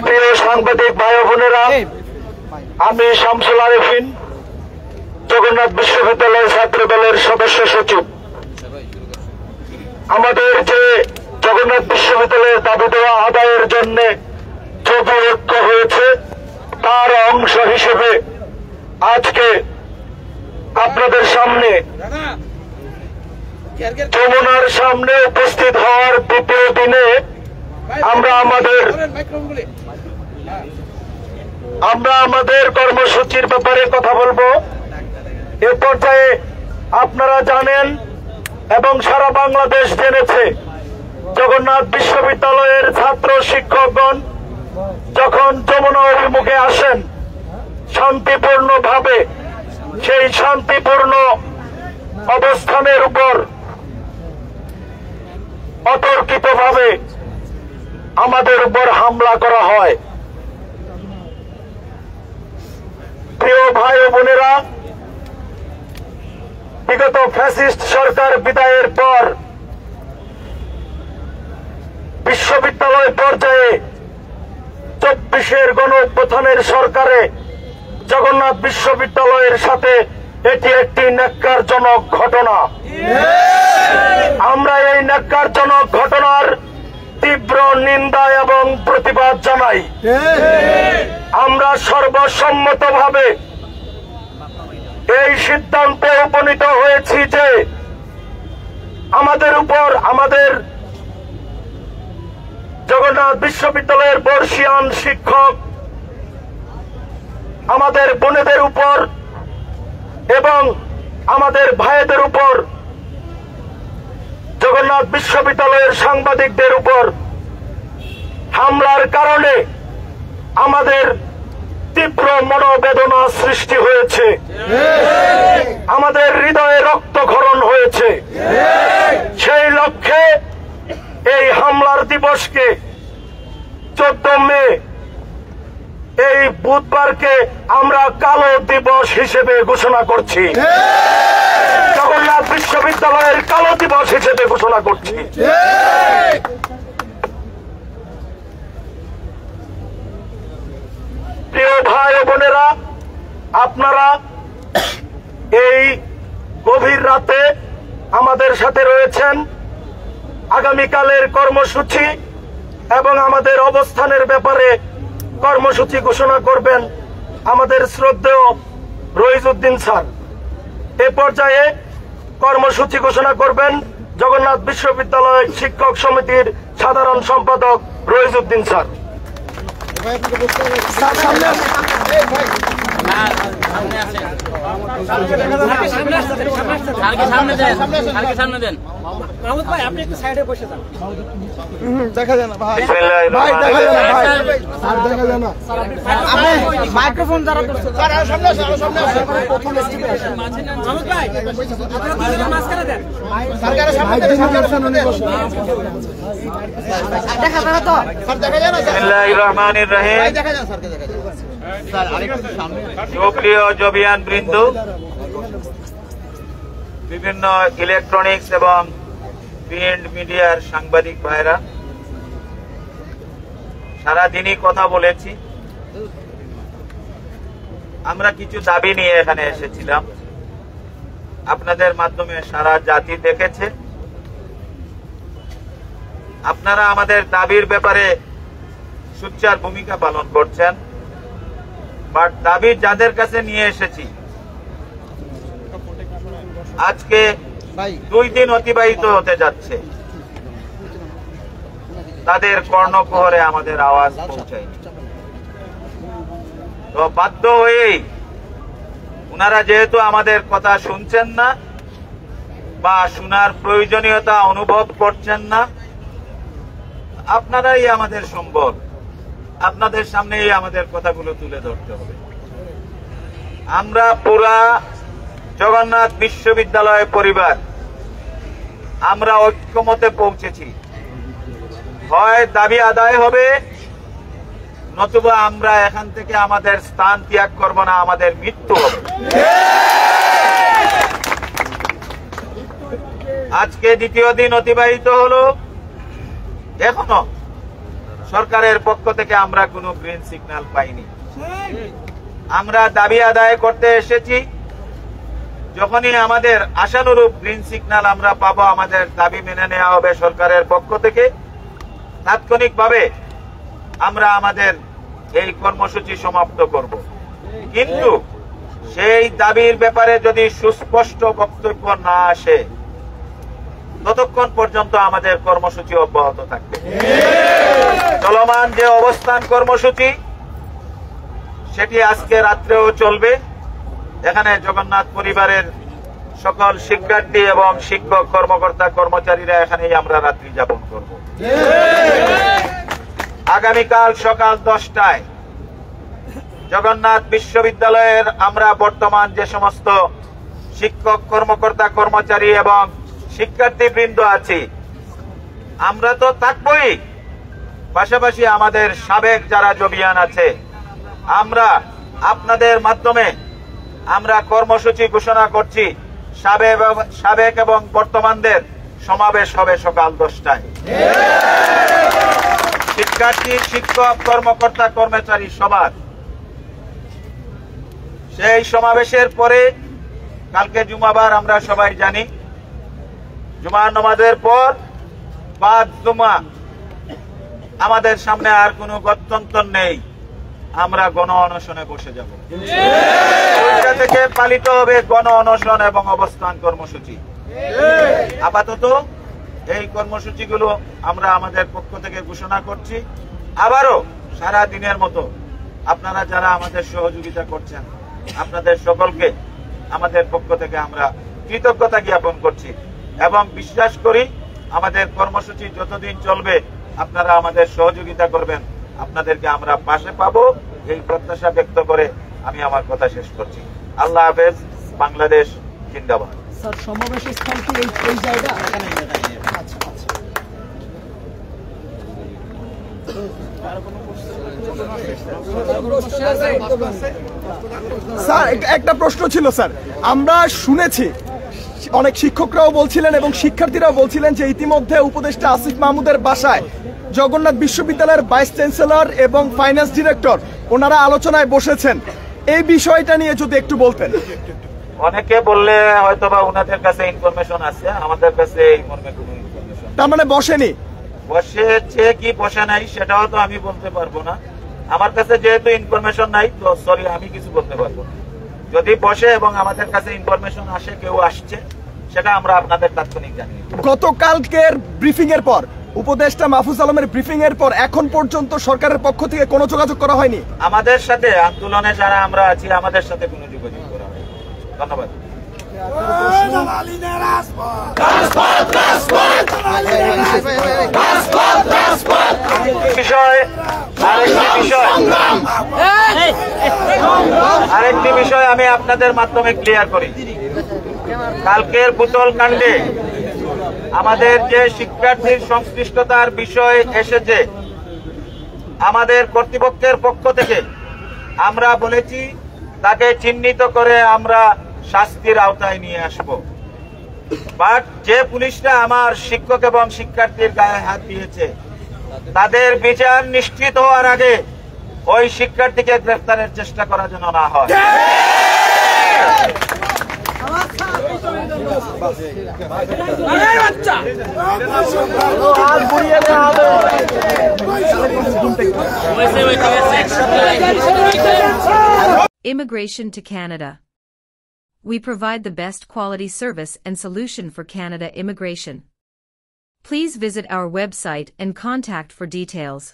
প্রিয় সাংবাদিক ভাই বোনেরা, আমি শামসুল আরেফিন, জগন্নাথ বিশ্ববিদ্যালয় ছাত্র দলের সদস্য সচিব। আমাদের যে জগন্নাথ বিশ্ববিদ্যালয়ের দাবি দেওয়া আদায়ের জন্য যুব ঐক্য হয়েছে, তার অংশ হিসেবে আজকে আপনাদের সামনে যমুনার সামনে উপস্থিত হওয়ার দ্বিতীয় দিনে আমরা আমাদের কর্মসূচির ব্যাপারে কথা বলবো। এ পর্যায়ে আপনারা জানেন এবং সারা বাংলাদেশ জেনেছে, জগন্নাথ বিশ্ববিদ্যালয়ের ছাত্র শিক্ষকগণ যখন যমুনা অভিমুখে আসেন শান্তিপূর্ণভাবে, সেই শান্তিপূর্ণ অবস্থানের উপর অতর্কিতভাবে আমাদের উপর হামলা করা হয়। প্রিয় ভাই ও বোনেরা, বিগত ফ্যাসিস্ট সরকার বিদায়ের পর বিশ্ববিদ্যালয় পর্যায়ে 24 গণঅভ্যুত্থানের সরকারে জগন্নাথ বিশ্ববিদ্যালয়ের সাথে এটি একটি ন্যাক্কারজনক ঘটনা। আমরা এই ন্যাক্কারজনক ঘটনার তীব্র নিন্দা এবং প্রতিবাদ জানাই। আমরা সর্বসম্মতভাবে এই সিদ্ধান্তে উপনীত হয়েছি যে আমাদের জগন্নাথ বিশ্ববিদ্যালয়ের বর্ষিয়ান শিক্ষক, আমাদের বোনেদের উপর এবং আমাদের ভাইদের উপর, জগন্নাথ বিশ্ববিদ্যালয়ের সাংবাদিকদের উপর হামলার কারণে আমাদের তীব্র মনোবেদনা সৃষ্টি হয়েছে, আমাদের হৃদয়ে রক্তক্ষরণ হয়েছে। সেই লক্ষ্যে এই হামলার দিবসকে 14 মে এই বুধবারকে আমরা কালো দিবস হিসেবে ঘোষণা করছি, জগন্নাথ বিশ্ববিদ্যালয়ের কালো দিবস হিসেবে ঘোষণা করছি। প্রিয় ভাই ও বোনেরা, আপনারা এই গভীর রাতে আমাদের সাথে রয়েছেন। আগামীকালের কর্মসূচি এবং আমাদের অবস্থানের ব্যাপারে কর্মসূচি ঘোষণা করবেন আমাদের শ্রদ্ধেয় রইজউদ্দিন স্যার। এ পর্যায়ে কর্মসূচি ঘোষণা করবেন জগন্নাথ বিশ্ববিদ্যালয় শিক্ষক সমিতির সাধারণ সম্পাদক রইজউদ্দিন স্যার। আপনি একটু সাইডে বসে যান, দেখা যায় না ভাই, দেখা যায় না ভাই, দেখা যায় না। মাইক্রোফোন যারা সুপ্রিয় জবিয়ান বৃন্দ, বিভিন্ন ইলেকট্রনিক্স এবং প্রিন্ট মিডিয়ার সাংবাদিক ভাইরা, সারাদিনই কথা বলেছি। আমরা কিছু দাবি নিয়ে এখানে এসেছিলাম, আপনাদের মাধ্যমে সারা জাতি দেখেছে। আপনারা আমাদের দাবির ব্যাপারে সোচ্চার ভূমিকা পালন করছেন, বাট দাবি যাদের কাছে নিয়ে এসেছি, আজকে 2 দিন অতিবাহিত হতে যাচ্ছে, তাদের কর্ণকুহরে আমাদের আওয়াজ পৌঁছায়নি। তো বাধ্য হয়েই ওনারা যেহেতু আমাদের কথা শুনছেন না বা শোনার প্রয়োজনীয়তা অনুভব করছেন না, আপনারাই আমাদের সম্বল, আপনাদের সামনেই আমাদের কথাগুলো তুলে ধরতে হবে। আমরা পুরা জগন্নাথ বিশ্ববিদ্যালয় পরিবার আমরা ঐক্যমতে পৌঁছেছি, হয় দাবি আদায় হবে, নতুবা আমরা এখান থেকে আমাদের স্থান ত্যাগ করব না, আমাদের মৃত্যু হবে। আজকে দ্বিতীয় দিন অতিবাহিত হলো, এখনো সরকারের পক্ষ থেকে আমরা কোনো গ্রিন সিগন্যাল পাইনি। আমরা দাবি আদায় করতে এসেছি, যখনই আমাদের আশানুরূপ গ্রিন সিগন্যাল আমরা পাবো, আমাদের দাবি মেনে নেওয়া হবে সরকারের পক্ষ থেকে। তাৎক্ষণিকভাবে আমরা আমাদের এই কর্মসূচি সমাপ্ত করব। কিন্তু সেই দাবির ব্যাপারে যদি সুস্পষ্ট বক্তব্য না আসে, ততক্ষণ পর্যন্ত আমাদের কর্মসূচি অব্যাহত থাকবে। চলমান যে অবস্থান কর্মসূচি, সেটি আজকে রাত্রেও চলবে। এখানে জগন্নাথ পরিবারের সকল শিক্ষার্থী এবং শিক্ষক কর্মকর্তা কর্মচারীরা এখানেই আমরা রাত্রি যাপন করব। আগামীকাল সকাল 10টায় জগন্নাথ বিশ্ববিদ্যালয়ের আমরা বর্তমান যে সমস্ত শিক্ষক কর্মকর্তা কর্মচারী এবং শিক্ষার্থীবৃন্দ আছি, আমরা তো থাকবই, পাশাপাশি আমাদের সাবেক যারা জবিয়ান আছে, আমরা আপনাদের মাধ্যমে আমরা কর্মসূচি ঘোষণা করছি। সাবেক এবং বর্তমানদের সমাবেশ হবে সকাল 10টায়। শিক্ষার্থী, শিক্ষক, কর্মকর্তা, কর্মচারী সবার সেই সমাবেশের পরে কালকে জুমাবার আমরা সবাই জানি, জুমার নামাজের পর বাদ জুমা আমাদের সামনে আর কোনো গত্যন্তর নেই, আমরা গণ অনশনে বসে যাব। ওইটা থেকে পালিত হবে গণ অনশন এবং অবস্থান কর্মসূচি। আপাতত এই কর্মসূচিগুলো আমরা আমাদের পক্ষ থেকে ঘোষণা করছি। আবারও সারা দিনের মতো আপনারা যারা আমাদের সহযোগিতা করছেন, আপনাদের সকলকে আমাদের পক্ষ থেকে আমরা কৃতজ্ঞতা জ্ঞাপন করছি এবং বিশ্বাস করি আমাদের কর্মসূচি যতদিন চলবে আপনারা আমাদের সহযোগিতা করবেন, আপনাদেরকে আমরা পাশে পাবো, এই প্রত্যাশা ব্যক্ত করে আমি আমার কথা শেষ করছি। আল্লাহ হাফেজ। বাংলাদেশ জিন্দাবাদ। স্যার, সমাবেশের স্থান কি এই জায়গা? আচ্ছা, স্যার একটা প্রশ্ন ছিল স্যার, আমরা শুনেছি অনেক শিক্ষকরাও বলছিলেন এবং শিক্ষার্থীরাও বলছিলেন যে ইতিমধ্যে উপদেষ্টা আসিফ মাহমুদের বাসায় জগন্নাথ বিশ্ববিদ্যালয়ের ভাইস চ্যান্সেলর এবং ফাইন্যান্স ডিরেক্টর ওনারা আলোচনায় বসেছেন। এই বিষয়টা নিয়ে যদি একটু বলতেন। অনেকে বললে হয়তোবা ওনাদের কাছে ইনফরমেশন আছে, আমাদের কাছে এই মর্মে কোনো ইনফরমেশন। তার মানে বসেনি? বসেছে কি বসে নাই সেটাও তো আমি বলতে পারবো না। আমার কাছে যেহেতু ইনফরমেশন নাই, তো সরি, আমি কিছু বলতে পারবো না। যদি বসে এবং আমাদের কাছে ইনফরমেশন আসে কেউ আসছে, সেটা আমরা আপনাদের তাৎক্ষণিক জানিয়ে দেব। গতকালকের ব্রিফিং এর পর, উপদেষ্টা মাহফুজ আলমের ব্রিফিং এর পর এখন পর্যন্ত সরকারের পক্ষ থেকে কোনো যোগাযোগ করা হয়নি? আমাদের সাথে আন্দোলনে যারা আমরা আছি, আমাদের সাথে কোনো যোগাযোগ করা হয়নি। ধন্যবাদ। আরেকটি বিষয় আমি আপনাদের মাধ্যমে ক্লিয়ার করি। কালকের পুতল কাণ্ডে আমাদের যে শিক্ষার্থীর সংশ্লিষ্টতার বিষয় এসেছে, আমাদের কর্তৃপক্ষের পক্ষ থেকে আমরা বলেছি তাকে চিহ্নিত করে আমরা শাস্তির আওতায় নিয়ে আসব। বাট যে পুলিশরা আমার শিক্ষক এবং শিক্ষার্থীর গায়ে হাত দিয়েছে, তাদের বিচার নিশ্চিত হওয়ার আগে ওই শিক্ষার্থীকে গ্রেফতারের চেষ্টা করা যেন না হয়। Immigration to Canada. We provide the best quality service and solution for Canada immigration. Please visit our website and contact for details.